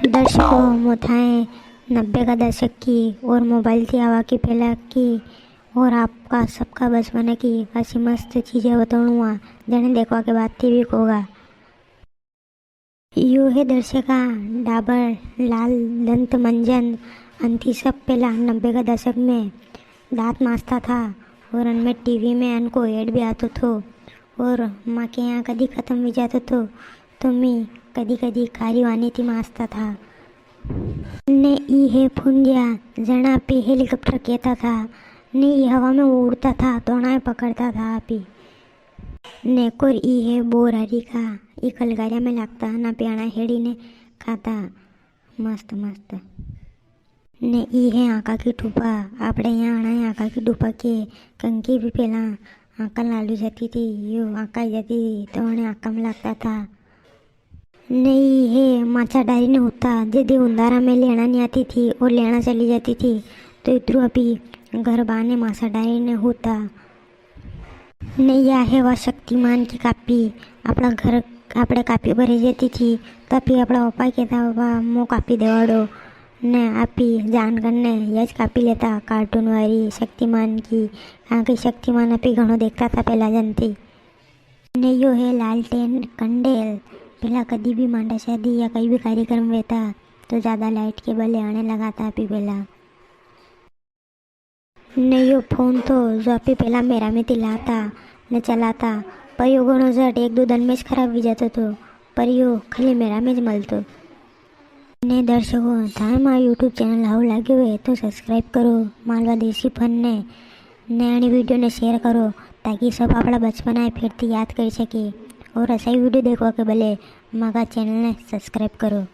दर्शकों मोथाएं 90 का दशक की और मोबाइल थी आवा की पहला की और आपका सबका बचपन की ऐसी मस्त चीज़ें बताऊँगा जने देखवा के बाद थी भी होगा। यू है दर्शका डाबर लाल दंत मंजन अंति सब पहला 90 का दशक में दांत मासता था और उनमें टीवी में उनको एड भी आतो थो और माँ के यहाँ कभी ख़त्म भी जातो थो तो मैं कदी कदी खारी वानी थी मासता था ने ई है फुंजिया जना पे हेलीकॉप्टर कहता था ने ई हवा में उड़ता था तोड़ाए पकड़ता था आपी ने कोर ई है बोर हरी का ई कलगारिया में लगता ना प्याणा हेड़ी ने खाता मस्त मस्त ने ई है आका की टूपा आपड़े यहाँ आना है आका की टूपा के कंकी भी पहला आका लालू जाती थी यो आका जाती थी तो उन्हें आका में लगता था नहीं है माचा डारी ने होता यदि उंदारा में लेना नहीं आती थी और लेना चली जाती थी तो इतरू अभी घर बाने मासा डारी ने होता नहीं या है वह शक्तिमान की कापी अपना घर આપણે કાપી ભરી જતી थी तभी अपना पप्पा कहता बाबा मो कापी देवाड़ो ने आपी जान करने यज कापी लेता कार्टून वाली शक्तिमान की हाँ कि शक्तिमान आपी घणो देखता था पहला जनती ने यो है लालटेन कंडेल पहला कभी भी मांडा शादी या कहीं भी कार्यक्रम रहता तो ज़्यादा लाइट के बले आने लगा था अभी पहला ने यो फोन तो जो अभी पहला मेरा में लाता ने चलाता पर यो घणो झट एक दो दिन में ज खराब भी जातो तो पर यो खाली मेरा में ज मलतो ने दर्शकों थाने मारा यूट्यूब चैनल हाउ लाग्यो है तो सब्सक्राइब करो मालवा देसी फन ने आनी वीडियो ने शेयर करो ताकि सब अपना बचपन आए फिर याद कर सके और ऐसा ही वीडियो देखो के भले मागा चैनल ने सब्सक्राइब करो।